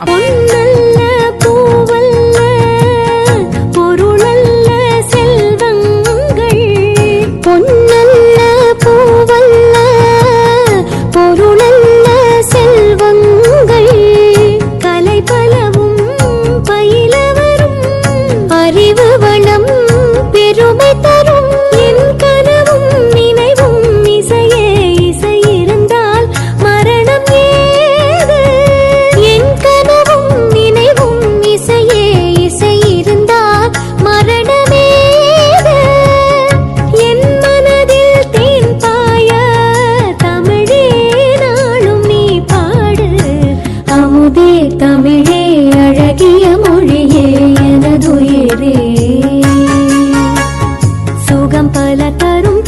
பொன்னல்ல பூவல்ல பொருளல்ல செல்வங்கள், பொன்னல்ல பூவல்ல பொருளல்ல செல்வங்கள், கலை பலவும் பயில வரும் அறிவு வளம் பெருமை தரும், என் கனவும் நினைவும் இசையே, இசை இருந்தால் மரணம் ஏது, என் கனவும் நினைவும் இசையே, இசை இருந்தால் மரணமேது, என் மனதில் தேன் பாய தமிழே நாளும் நீ பாடு, அமுதே தமிழே அழகிய மொழியே எனதுயிரே, சுகம் பல தரும்